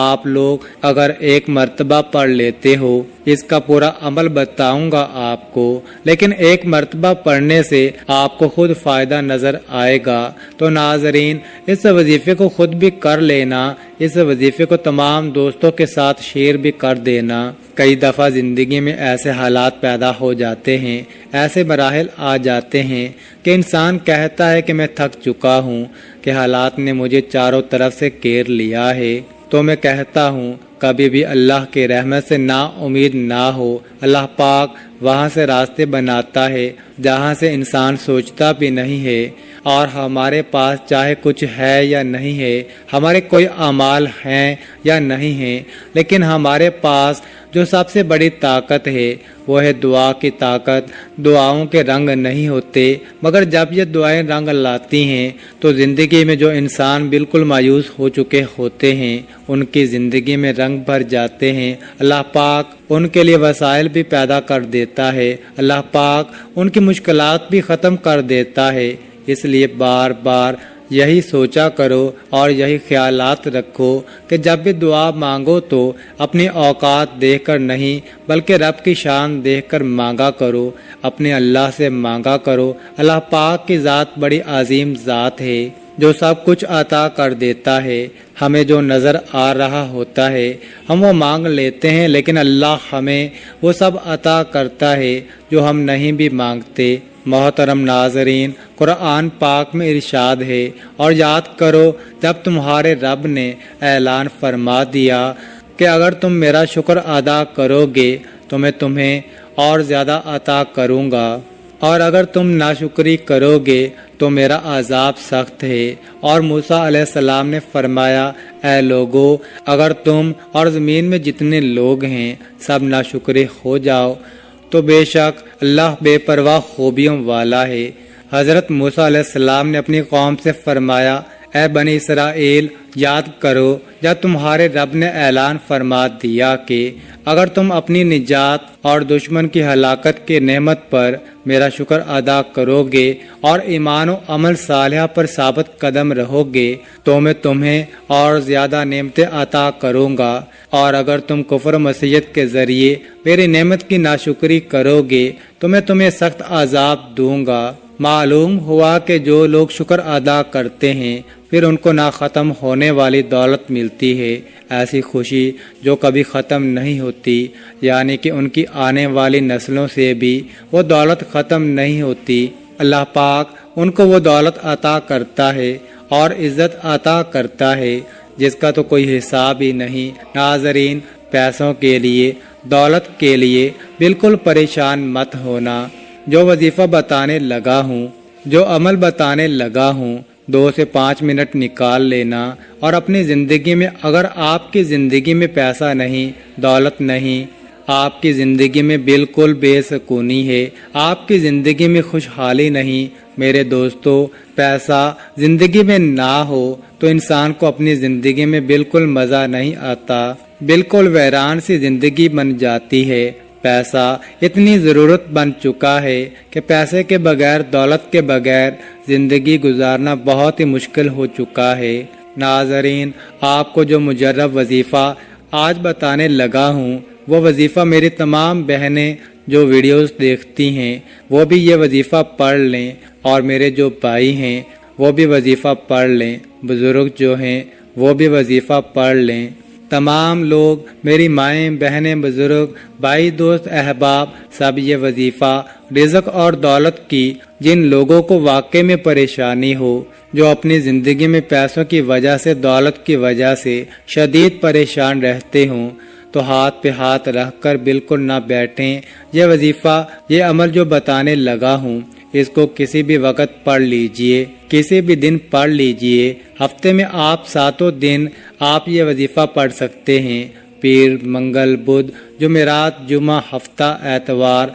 آپ لوگ اگر ایک مرتبہ پڑھ لیتے ہو، اس کا پورا عمل بتاؤں گا آپ کو، لیکن ایک مرتبہ پڑھنے سے آپ کو خود فائدہ نظر آئے گا۔ تو ناظرین، اس وظیفے کو خود بھی کر لینا، اس وظیفے کو تمام دوستوں کے ساتھ شیئر بھی کر دینا۔ کئی دفعہ زندگی میں ایسے حالات پیدا ہو جاتے ہیں، ایسے مراحل آ جاتے ہیں کہ انسان کہتا ہے کہ میں تھک چکا ہوں، کہ حالات نے مجھے چاروں طرف سے گھیر لیا ہے۔ تو میں کہتا ہوں کبھی بھی اللہ کے رحمت سے نا امید نہ ہو۔ اللہ پاک وہاں سے راستے بناتا ہے جہاں سے انسان سوچتا بھی نہیں ہے، اور ہمارے پاس چاہے کچھ ہے یا نہیں ہے، ہمارے کوئی اعمال ہیں یا نہیں ہیں، لیکن ہمارے پاس جو سب سے بڑی طاقت ہے وہ ہے دعا کی طاقت۔ دعاؤں کے رنگ نہیں ہوتے، مگر جب یہ دعائیں رنگ لاتی ہیں تو زندگی میں جو انسان بالکل مایوس ہو چکے ہوتے ہیں ان کی زندگی میں رنگ بھر جاتے ہیں۔ اللہ پاک ان کے لیے وسائل بھی پیدا کر دیتا ہے، اللہ پاک ان کی مشکلات بھی ختم کر دیتا ہے۔ اس لیے بار بار یہی سوچا کرو اور یہی خیالات رکھو کہ جب بھی دعا مانگو تو اپنی اوقات دیکھ کر نہیں بلکہ رب کی شان دیکھ کر مانگا کرو، اپنے اللہ سے مانگا کرو۔ اللہ پاک کی ذات بڑی عظیم ذات ہے جو سب کچھ عطا کر دیتا ہے۔ ہمیں جو نظر آ رہا ہوتا ہے ہم وہ مانگ لیتے ہیں، لیکن اللہ ہمیں وہ سب عطا کرتا ہے جو ہم نہیں بھی مانگتے۔ محترم ناظرین، قرآن پاک میں ارشاد ہے، اور یاد کرو جب تمہارے رب نے اعلان فرما دیا کہ اگر تم میرا شکر ادا کرو گے تو میں تمہیں اور زیادہ عطا کروں گا، اور اگر تم ناشکری کرو گے تو میرا عذاب سخت ہے۔ اور موسیٰ علیہ السلام نے فرمایا، اے لوگو، اگر تم اور زمین میں جتنے لوگ ہیں سب ناشکرے ہو جاؤ تو بے شک اللہ بے پرواہ خوبیوں والا ہے۔ حضرت موسیٰ علیہ السلام نے اپنی قوم سے فرمایا، اے بنی اسرائیل، یاد کرو جب تمہارے رب نے اعلان فرما دیا کہ اگر تم اپنی نجات اور دشمن کی ہلاکت کی نعمت پر میرا شکر ادا کرو گے اور ایمان و عمل صالحہ پر ثابت قدم رہو گے تو میں تمہیں اور زیادہ نعمتیں عطا کروں گا، اور اگر تم کفر و معصیت کے ذریعے میری نعمت کی ناشکری کرو گے تو میں تمہیں سخت عذاب دوں گا۔ معلوم ہوا کہ جو لوگ شکر ادا کرتے ہیں پھر ان کو نہ ختم ہونے والی دولت ملتی ہے، ایسی خوشی جو کبھی ختم نہیں ہوتی، یعنی کہ ان کی آنے والی نسلوں سے بھی وہ دولت ختم نہیں ہوتی۔ اللہ پاک ان کو وہ دولت عطا کرتا ہے اور عزت عطا کرتا ہے جس کا تو کوئی حساب ہی نہیں۔ ناظرین، پیسوں کے لیے، دولت کے لیے بالکل پریشان مت ہونا۔ جو وظیفہ بتانے لگا ہوں، جو عمل بتانے لگا ہوں، 2 سے 5 منٹ نکال لینا، اور اپنی زندگی میں اگر آپ کی زندگی میں پیسہ نہیں، دولت نہیں، آپ کی زندگی میں بالکل بے سکونی ہے، آپ کی زندگی میں خوشحالی نہیں، میرے دوستو، پیسہ زندگی میں نہ ہو تو انسان کو اپنی زندگی میں بالکل مزہ نہیں آتا، بالکل ویران سی زندگی بن جاتی ہے۔ پیسہ اتنی ضرورت بن چکا ہے کہ پیسے کے بغیر، دولت کے بغیر زندگی گزارنا بہت ہی مشکل ہو چکا ہے۔ ناظرین، آپ کو جو مجرب وظیفہ آج بتانے لگا ہوں وہ وظیفہ میری تمام بہنیں جو ویڈیوز دیکھتی ہیں وہ بھی یہ وظیفہ پڑھ لیں، اور میرے جو بھائی ہیں وہ بھی وظیفہ پڑھ لیں، بزرگ جو ہیں وہ بھی وظیفہ پڑھ لیں۔ تمام لوگ، میری مائیں، بہنیں، بزرگ، بھائی، دوست، احباب، سب یہ وظیفہ رزق اور دولت کی جن لوگوں کو واقعے میں پریشانی ہو، جو اپنی زندگی میں پیسوں کی وجہ سے، دولت کی وجہ سے شدید پریشان رہتے ہوں، تو ہاتھ پہ ہاتھ رکھ کر بالکل نہ بیٹھیں۔ یہ وظیفہ، یہ عمل جو بتانے لگا ہوں اس کو کسی بھی وقت پڑھ لیجئے، کسی بھی دن پڑھ لیجئے۔ ہفتے میں آپ 7 دن آپ یہ وظیفہ پڑھ سکتے ہیں، پیر، منگل، بدھ، جمعرات، جمعہ، ہفتہ، اتوار،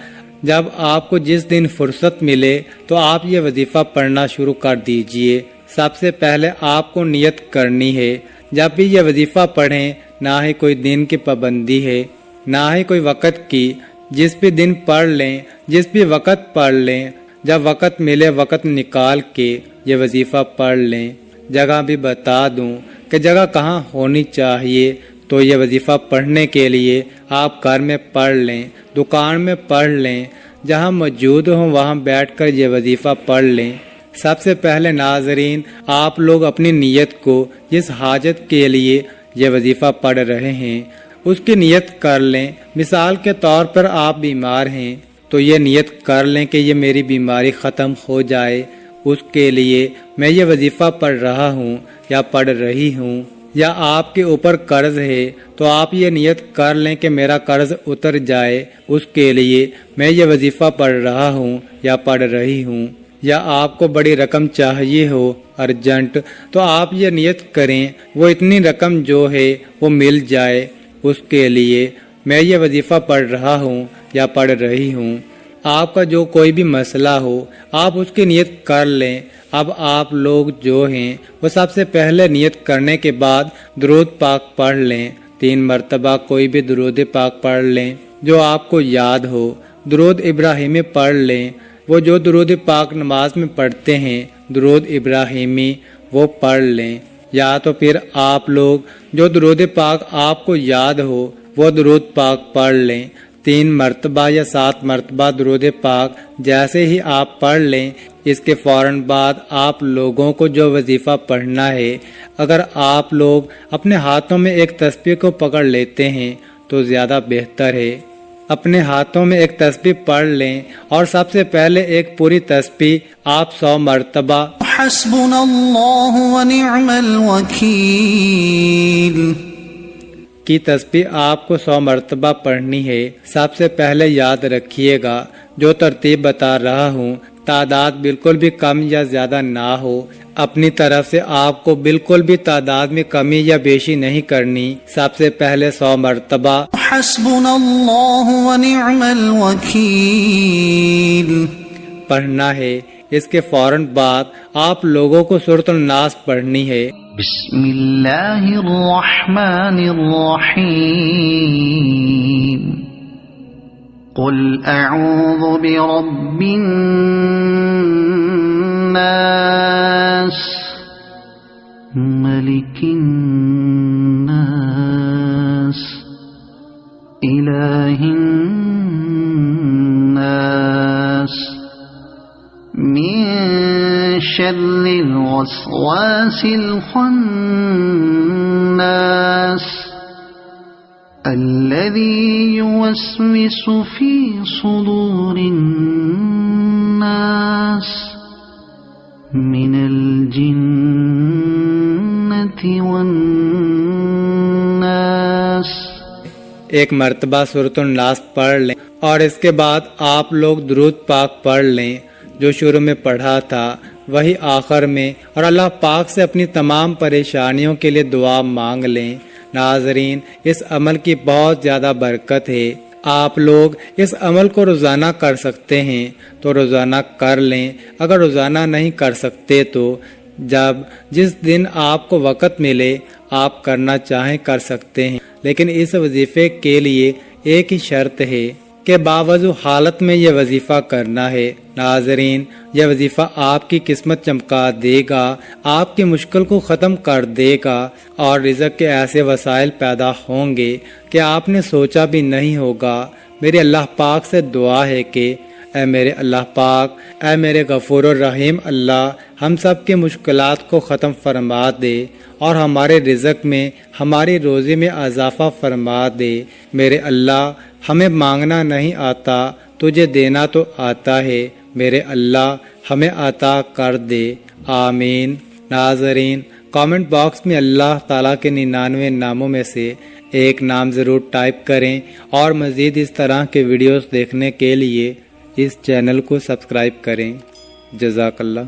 جب آپ کو جس دن فرصت ملے تو آپ یہ وظیفہ پڑھنا شروع کر دیجئے۔ سب سے پہلے آپ کو نیت کرنی ہے، جب بھی یہ وظیفہ پڑھیں نہ ہی کوئی دن کی پابندی ہے، نہ ہی کوئی وقت کی، جس بھی دن پڑھ لیں، جس بھی وقت پڑھ لیں، جب وقت ملے وقت نکال کے یہ وظیفہ پڑھ لیں۔ جگہ بھی بتا دوں، کہ جگہ کہاں ہونی چاہیے تو یہ وظیفہ پڑھنے کے لیے آپ گھر میں پڑھ لیں، دکان میں پڑھ لیں، جہاں موجود ہوں وہاں بیٹھ کر یہ وظیفہ پڑھ لیں۔ سب سے پہلے ناظرین، آپ لوگ اپنی نیت کو جس حاجت کے لیے یہ وظیفہ پڑھ رہے ہیں اس کی نیت کر لیں۔ مثال کے طور پر آپ بیمار ہیں تو یہ نیت کر لیں کہ یہ میری بیماری ختم ہو جائے، اس کے لیے میں یہ وظیفہ پڑھ رہا ہوں یا پڑھ رہی ہوں۔ یا آپ کے اوپر قرض ہے تو آپ یہ نیت کر لیں کہ میرا قرض اتر جائے، اس کے لیے میں یہ وظیفہ پڑھ رہا ہوں یا پڑھ رہی ہوں۔ یا آپ کو بڑی رقم چاہیے ہو ارجنٹ تو آپ یہ نیت کریں وہ اتنی رقم جو ہے وہ مل جائے، اس کے لیے میں یہ وظیفہ پڑھ رہا ہوں یا پڑھ رہی ہوں۔ آپ کا جو کوئی بھی مسئلہ ہو آپ اس کی نیت کر لیں۔ اب آپ لوگ جو ہیں وہ سب سے پہلے نیت کرنے کے بعد درود پاک پڑھ لیں، 3 مرتبہ کوئی بھی درود پاک پڑھ لیں جو آپ کو یاد ہو۔ درود ابراہیمی پڑھ لیں، وہ جو درود پاک نماز میں پڑھتے ہیں درود ابراہیمی وہ پڑھ لیں۔ یا تو پھر آپ لوگ جو درود پاک آپ کو یاد ہو وہ درود پاک پڑھ لیں، 3 مرتبہ یا 7 مرتبہ درود پاک جیسے ہی آپ پڑھ لیں، اس کے فوراً بعد آپ لوگوں کو جو وظیفہ پڑھنا ہے، اگر آپ لوگ اپنے ہاتھوں میں ایک تسبیح کو پکڑ لیتے ہیں تو زیادہ بہتر ہے۔ اپنے ہاتھوں میں ایک تسبیح پڑھ لیں اور سب سے پہلے ایک پوری تسبیح آپ 100 مرتبہ حسبنا اللہ ونعم الوکیل کی تسبیح آپ کو 100 مرتبہ پڑھنی ہے۔ سب سے پہلے یاد رکھیے گا جو ترتیب بتا رہا ہوں تعداد بالکل بھی کم یا زیادہ نہ ہو، اپنی طرف سے آپ کو بالکل بھی تعداد میں کمی یا بیشی نہیں کرنی۔ سب سے پہلے 100 مرتبہ حسبنا اللہ ونعم الوکیل پڑھنا ہے۔ اس کے فوراً بعد آپ لوگوں کو سورۃ الناس پڑھنی ہے۔ بسم اللہ الرحمن الرحیم قل اعوذ برب الناس ملک الناس الہ الناس من شر الوسواس الخناس الذي يوسوس في صدور الناس من الجنة والناس۔ ایک مرتبہ سورۃ الناس پڑھ لیں اور اس کے بعد آپ لوگ درود پاک پڑھ لیں جو شروع میں پڑھا تھا وہی آخر میں، اور اللہ پاک سے اپنی تمام پریشانیوں کے لیے دعا مانگ لیں۔ ناظرین، اس عمل کی بہت زیادہ برکت ہے۔ آپ لوگ اس عمل کو روزانہ کر سکتے ہیں تو روزانہ کر لیں، اگر روزانہ نہیں کر سکتے تو جس دن آپ کو وقت ملے آپ کرنا چاہیں کر سکتے ہیں، لیکن اس وظیفے کے لیے ایک ہی شرط ہے کہ باوضو حالت میں یہ وظیفہ کرنا ہے۔ ناظرین، یہ وظیفہ آپ کی قسمت چمکا دے گا، آپ کی مشکل کو ختم کر دے گا، اور رزق کے ایسے وسائل پیدا ہوں گے کہ آپ نے سوچا بھی نہیں ہوگا۔ میری اللہ پاک سے دعا ہے کہ اے میرے اللہ پاک، اے میرے غفور الرحیم اللہ، ہم سب کے مشکلات کو ختم فرما دے اور ہمارے رزق میں، ہماری روزی میں اضافہ فرما دے۔ میرے اللہ، ہمیں مانگنا نہیں آتا، تجھے دینا تو آتا ہے، میرے اللہ ہمیں عطا کر دے، آمین۔ ناظرین، کامنٹ باکس میں اللہ تعالیٰ کے 99 ناموں میں سے ایک نام ضرور ٹائپ کریں، اور مزید اس طرح کے ویڈیوز دیکھنے کے لیے اس چینل کو سبسکرائب کریں۔ جزاک اللہ۔